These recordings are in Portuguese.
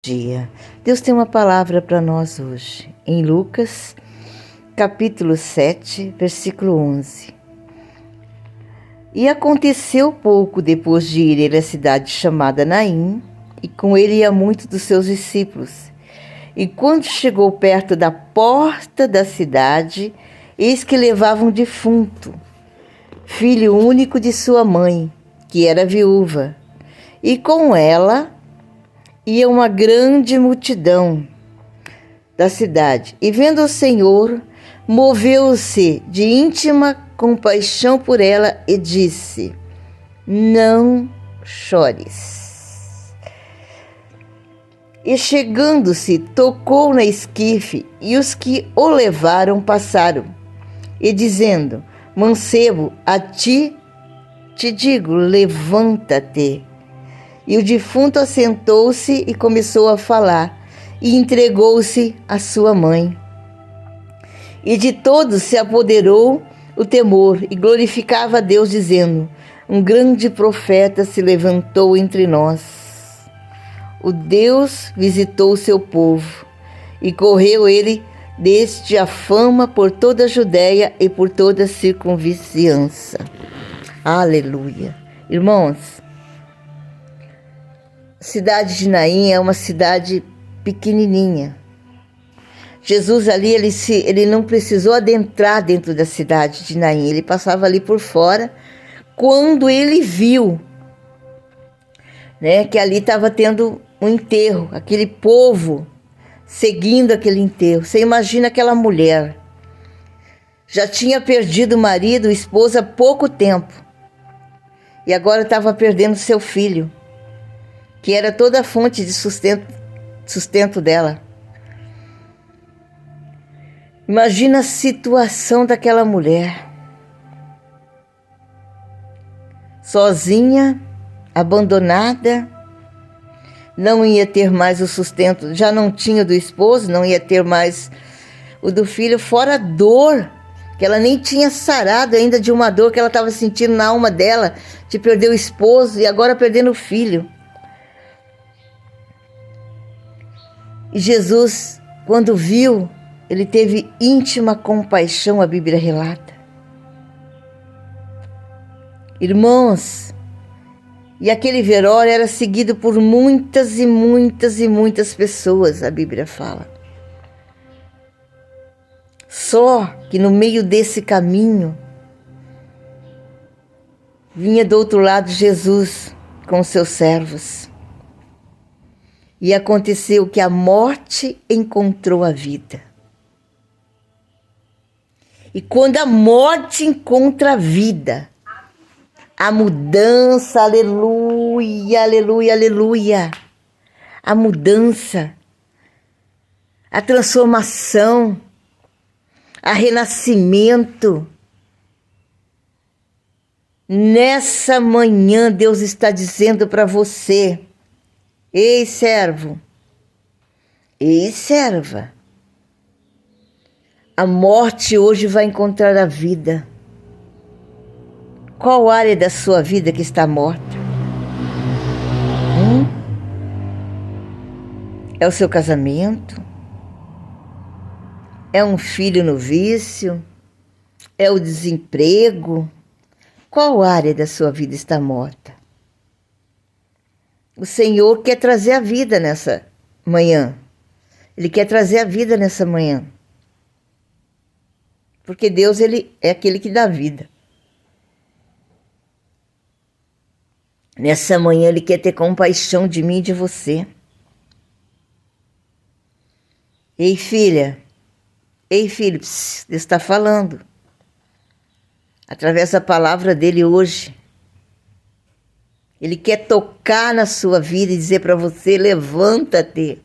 Dia. Deus tem uma palavra para nós hoje, em Lucas, capítulo 7, versículo 11. E aconteceu pouco depois de ir à cidade chamada Naim, e com ele ia muitos dos seus discípulos. E quando chegou perto da porta da cidade, eis que levava um defunto, filho único de sua mãe, que era viúva, e com ela ia uma grande multidão da cidade. E vendo o Senhor, moveu-se de íntima compaixão por ela e disse: não chores. E chegando-se, tocou na esquife, e os que o levaram passaram, e dizendo: mancebo, a ti te digo, levanta-te. E o defunto assentou-se e começou a falar, e entregou-se à sua mãe. E de todos se apoderou o temor, e glorificava a Deus, dizendo: um grande profeta se levantou entre nós. O Deus visitou o seu povo, e correu ele deste a fama por toda a Judéia e por toda a circunvizinhança. Aleluia. Irmãos, a cidade de Naim é uma cidade pequenininha. Jesus ali, ele não precisou adentrar dentro da cidade de Naim, ele passava ali por fora, quando ele viu, que ali estava tendo um enterro, aquele povo seguindo aquele enterro. Você imagina aquela mulher, já tinha perdido o marido, a esposa há pouco tempo, e agora estava perdendo seu filho, que era toda a fonte de sustento dela. Imagina a situação daquela mulher, sozinha, abandonada, não ia ter mais o sustento, já não tinha do esposo, não ia ter mais o do filho, fora a dor, que ela nem tinha sarado ainda de uma dor que ela estava sentindo na alma dela, de perder o esposo e agora perdendo o filho. E Jesus, quando viu, ele teve íntima compaixão, a Bíblia relata. Irmãos, e aquele velório era seguido por muitas e muitas e muitas pessoas, a Bíblia fala. Só que no meio desse caminho, vinha do outro lado Jesus com seus servos. E aconteceu que a morte encontrou a vida. E quando a morte encontra a vida, a mudança, aleluia, aleluia, aleluia. A mudança, a transformação, a renascimento. Nessa manhã Deus está dizendo para você: ei, servo, ei, serva, a morte hoje vai encontrar a vida. Qual área da sua vida que está morta? É o seu casamento? É um filho no vício? É o desemprego? Qual área da sua vida está morta? O Senhor quer trazer a vida nessa manhã. Ele quer trazer a vida nessa manhã. Porque Deus, ele é aquele que dá vida. Nessa manhã ele quer ter compaixão de mim e de você. Ei, filha. Ei, filho. Deus está falando. Através da palavra dele hoje. Ele quer tocar na sua vida e dizer para você: levanta-te.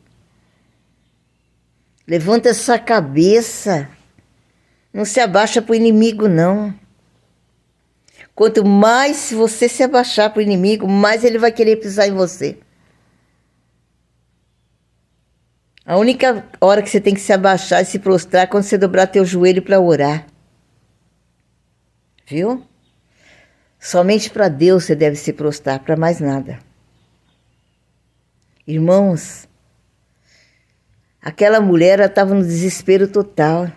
Levanta essa cabeça. Não se abaixa para o inimigo, não. Quanto mais você se abaixar para o inimigo, mais ele vai querer pisar em você. A única hora que você tem que se abaixar e se prostrar é quando você dobrar teu joelho para orar. Viu? Somente para Deus você deve se prostrar, para mais nada. Irmãos, Aquela mulher estava no desespero total.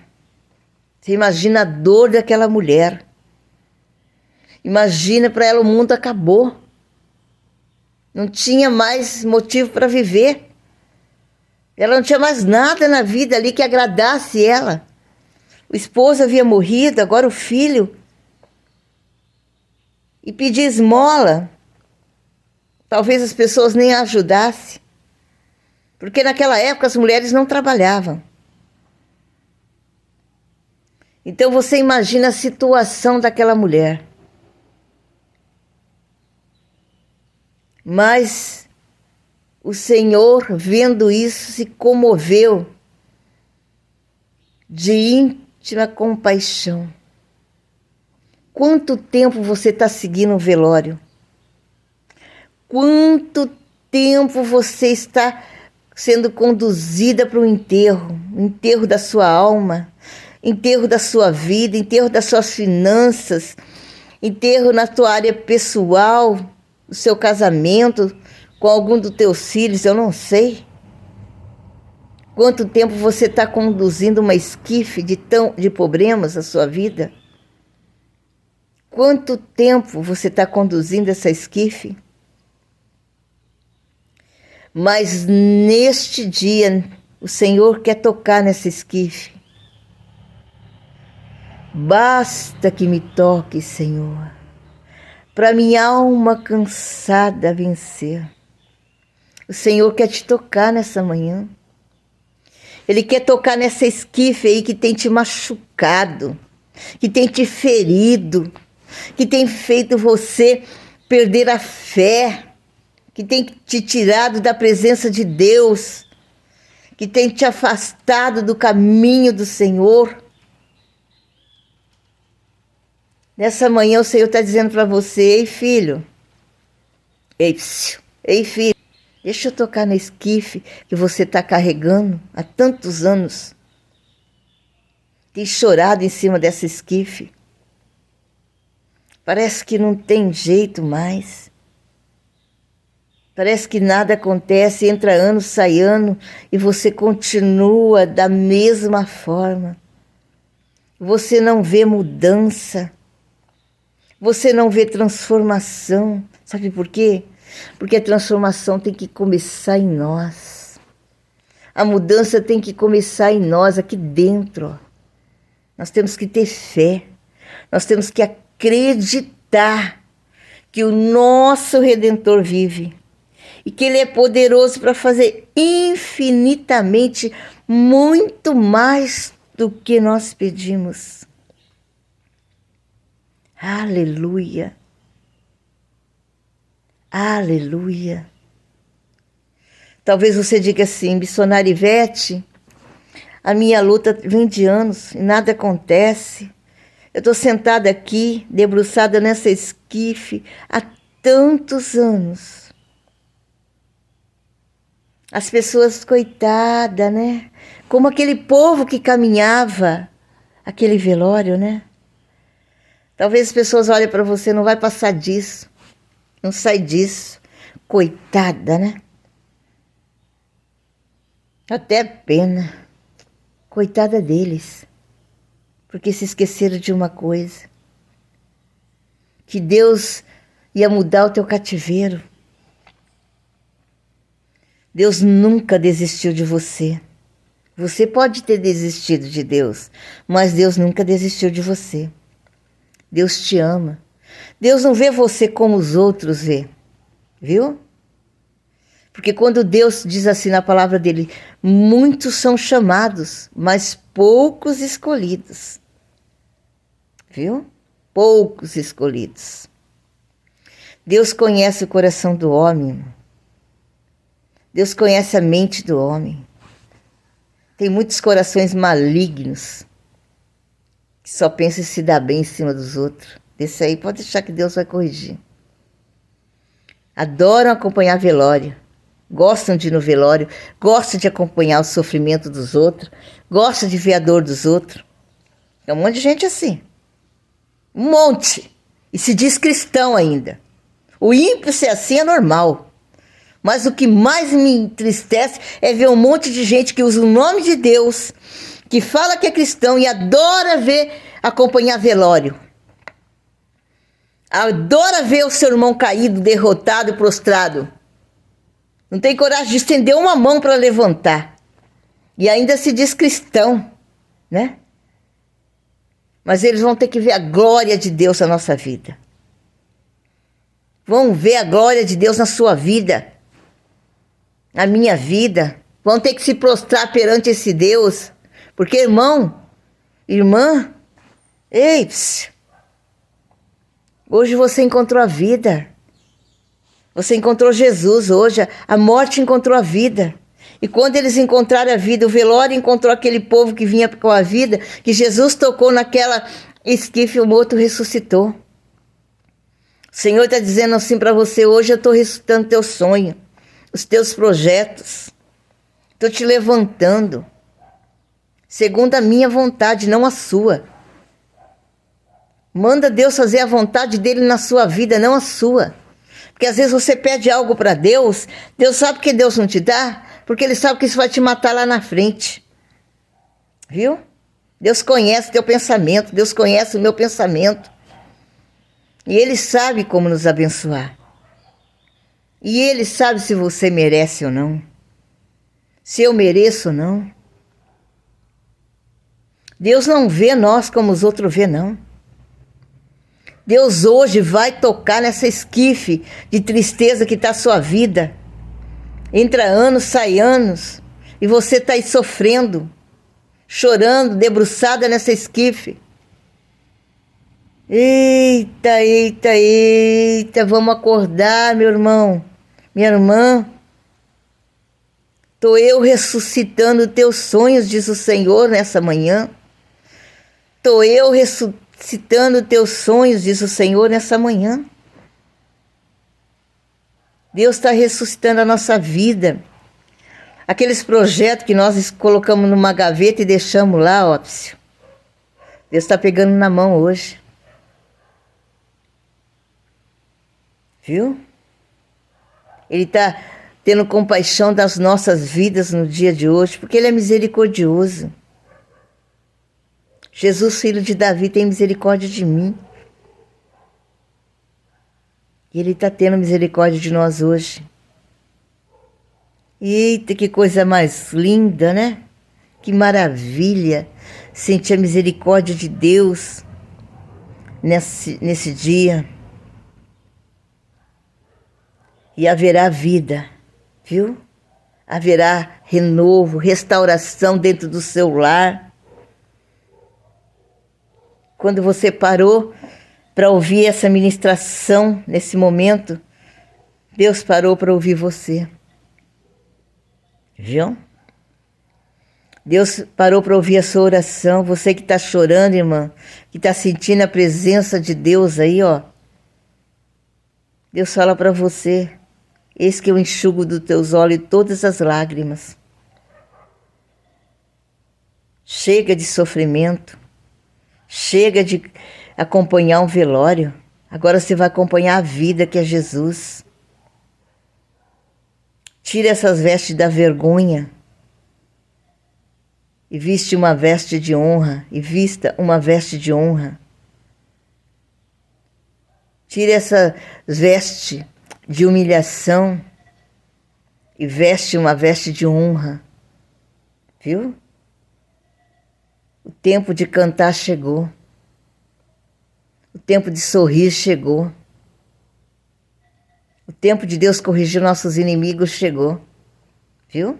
Você imagina a dor daquela mulher. Imagina, para ela o mundo acabou. Não tinha mais motivo para viver. Ela não tinha mais nada na vida ali que agradasse ela. O esposo havia morrido, agora o filho. E pedir esmola. Talvez as pessoas nem a ajudassem. Porque naquela época as mulheres não trabalhavam. Então você imagina a situação daquela mulher. Mas o Senhor, vendo isso, se comoveu de íntima compaixão. Quanto tempo você está seguindo o velório? Quanto tempo você está sendo conduzida para o enterro da sua alma, enterro da sua vida, enterro das suas finanças, enterro na tua área pessoal, o seu casamento, com algum dos teus filhos, eu não sei. Quanto tempo você está conduzindo uma esquife de problemas na sua vida? Quanto tempo você está conduzindo essa esquife? Mas neste dia, o Senhor quer tocar nessa esquife. Basta que me toque, Senhor, para minha alma cansada vencer. O Senhor quer te tocar nessa manhã. Ele quer tocar nessa esquife aí que tem te machucado, que tem te ferido, que tem feito você perder a fé, que tem te tirado da presença de Deus, que tem te afastado do caminho do Senhor. Nessa manhã o Senhor está dizendo para você: ei filho, ei filho, deixa eu tocar na esquife que você está carregando há tantos anos. Tem chorado em cima dessa esquife. Parece que não tem jeito mais. Parece que nada acontece, entra ano, sai ano, e você continua da mesma forma. Você não vê mudança. Você não vê transformação. Sabe por quê? Porque a transformação tem que começar em nós. A mudança tem que começar em nós, aqui dentro. Ó. Nós temos que ter fé. Nós temos que acreditar que o nosso Redentor vive. E que Ele é poderoso para fazer infinitamente muito mais do que nós pedimos. Aleluia. Aleluia. Talvez você diga assim: missionária Ivete, a minha luta vem de anos e nada acontece. Eu estou sentada aqui, debruçada nessa esquife há tantos anos. As pessoas, coitada, né? Como aquele povo que caminhava aquele velório, né? Talvez as pessoas olhem para você: não vai passar disso, não sai disso. Coitada, né? Até pena. Coitada deles. Porque se esqueceram de uma coisa. Que Deus ia mudar o teu cativeiro. Deus nunca desistiu de você. Você pode ter desistido de Deus, mas Deus nunca desistiu de você. Deus te ama. Deus não vê você como os outros vê, viu? Porque quando Deus diz assim na palavra dele: muitos são chamados, mas poucos escolhidos. Viu? Poucos escolhidos. Deus conhece o coração do homem. Deus conhece a mente do homem. Tem muitos corações malignos que só pensam em se dar bem em cima dos outros. Desse aí pode deixar que Deus vai corrigir. Adoram acompanhar velório. Gostam de ir no velório. Gostam de acompanhar o sofrimento dos outros. Gostam de ver a dor dos outros. Tem um monte de gente assim. Um monte. E se diz cristão ainda. O ímpio ser assim é normal. Mas o que mais me entristece é ver um monte de gente que usa o nome de Deus, que fala que é cristão e adora acompanhar velório. Adora ver o seu irmão caído, derrotado, prostrado. Não tem coragem de estender uma mão para levantar. E ainda se diz cristão, né? Mas eles vão ter que ver a glória de Deus na nossa vida. Vão ver a glória de Deus na sua vida, na minha vida. Vão ter que se prostrar perante esse Deus. Porque, irmão, irmã, ei, hoje você encontrou a vida. Você encontrou Jesus hoje. A morte encontrou a vida. E quando eles encontraram a vida, o velório encontrou aquele povo que vinha com a vida, que Jesus tocou naquela esquife, o morto ressuscitou. O Senhor está dizendo assim para você, hoje eu estou ressuscitando teu sonho, os teus projetos. Estou te levantando, segundo a minha vontade, não a sua. Manda Deus fazer a vontade dele na sua vida, não a sua. Porque às vezes você pede algo para Deus, Deus sabe que Deus não te dá, porque Ele sabe que isso vai te matar lá na frente. Viu? Deus conhece teu pensamento, Deus conhece o meu pensamento. E Ele sabe como nos abençoar. E Ele sabe se você merece ou não. Se eu mereço ou não. Deus não vê nós como os outros vê, não. Deus hoje vai tocar nessa esquife de tristeza que está a sua vida. Entra anos, sai anos, e você está aí sofrendo, chorando, debruçada nessa esquife. Eita, eita, eita, vamos acordar, meu irmão, minha irmã. Estou eu ressuscitando teus sonhos, diz o Senhor nessa manhã. Estou eu ressuscitando teus sonhos, diz o Senhor nessa manhã. Deus está ressuscitando a nossa vida. Aqueles projetos que nós colocamos numa gaveta e deixamos lá, ó. Deus está pegando na mão hoje. Viu? Ele está tendo compaixão das nossas vidas no dia de hoje, porque Ele é misericordioso. Jesus, filho de Davi, tem misericórdia de mim. E Ele está tendo misericórdia de nós hoje. Eita, que coisa mais linda, né? Que maravilha sentir a misericórdia de Deus nesse dia. E haverá vida, viu? Haverá renovo, restauração dentro do seu lar. Quando você parou para ouvir essa ministração nesse momento, Deus parou para ouvir você. Viu? Deus parou para ouvir a sua oração. Você que está chorando, irmã, que está sentindo a presença de Deus aí, ó. Deus fala para você, eis que eu enxugo dos teus olhos todas as lágrimas. Chega de sofrimento. Chega de acompanhar um velório. Agora você vai acompanhar a vida, que é Jesus. Tire essas vestes da vergonha e viste uma veste de honra, e vista uma veste de honra. Tire essa veste de humilhação e veste uma veste de honra. Viu? O tempo de cantar chegou. O tempo de sorrir chegou. O tempo de Deus corrigir nossos inimigos chegou. Viu?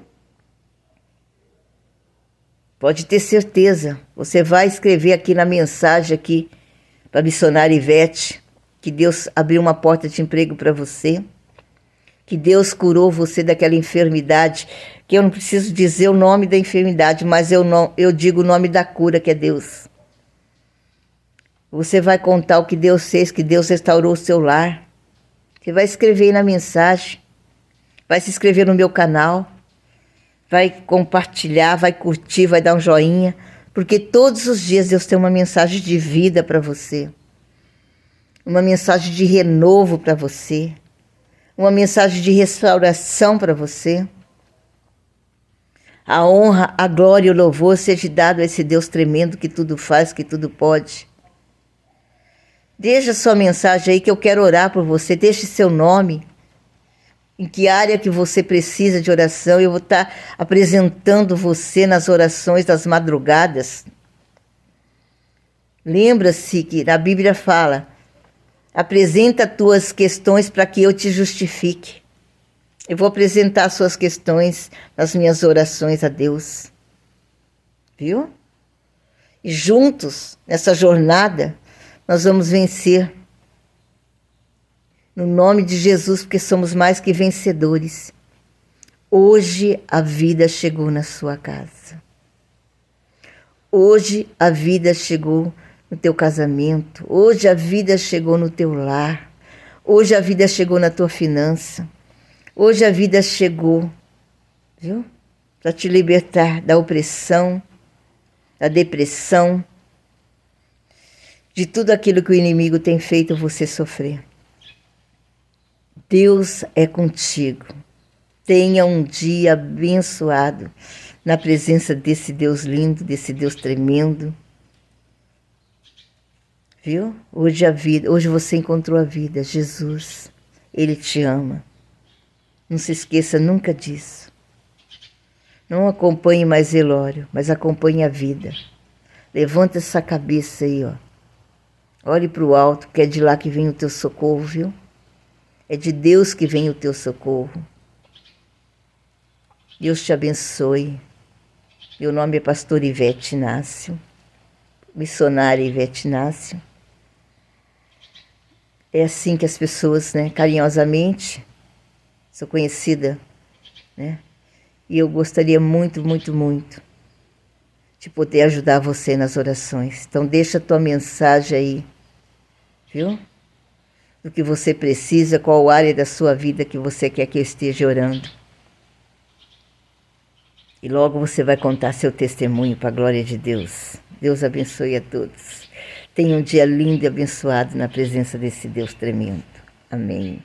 Pode ter certeza. Você vai escrever aqui na mensagem aqui para a missionária Ivete que Deus abriu uma porta de emprego para você. Que Deus curou você daquela enfermidade. Que eu não preciso dizer o nome da enfermidade, mas eu digo o nome da cura, que é Deus. Você vai contar o que Deus fez, que Deus restaurou o seu lar. Você vai escrever aí na mensagem, vai se inscrever no meu canal, vai compartilhar, vai curtir, vai dar um joinha, porque todos os dias Deus tem uma mensagem de vida para você, uma mensagem de renovo para você, uma mensagem de restauração para você. A honra, a glória e o louvor seja dado a esse Deus tremendo que tudo faz, que tudo pode. Deixa sua mensagem aí que eu quero orar por você. Deixe seu nome. Em que área que você precisa de oração. Eu vou estar apresentando você nas orações das madrugadas. Lembra-se que na Bíblia fala: apresenta tuas questões para que eu te justifique. Eu vou apresentar suas questões nas minhas orações a Deus. Viu? E juntos, nessa jornada, nós vamos vencer. No nome de Jesus, porque somos mais que vencedores. Hoje a vida chegou na sua casa. Hoje a vida chegou no teu casamento. Hoje a vida chegou no teu lar. Hoje a vida chegou na tua finança. Hoje a vida chegou, viu? Para te libertar da opressão, da depressão, de tudo aquilo que o inimigo tem feito você sofrer. Deus é contigo. Tenha um dia abençoado na presença desse Deus lindo, desse Deus tremendo. Viu? Hoje você encontrou a vida. Jesus, Ele te ama. Não se esqueça nunca disso. Não acompanhe mais velório, mas acompanhe a vida. Levanta essa cabeça aí, ó. Olhe para o alto, que é de lá que vem o teu socorro, viu? É de Deus que vem o teu socorro. Deus te abençoe. Meu nome é pastor Ivete Inácio, missionária Ivete Inácio. É assim que as pessoas, né, carinhosamente, sou conhecida, né? E eu gostaria muito, muito, muito de poder ajudar você nas orações. Então deixa a tua mensagem aí, viu? Do que você precisa, qual área da sua vida que você quer que eu esteja orando. E logo você vai contar seu testemunho para a glória de Deus. Deus abençoe a todos. Tenha um dia lindo e abençoado na presença desse Deus tremendo. Amém.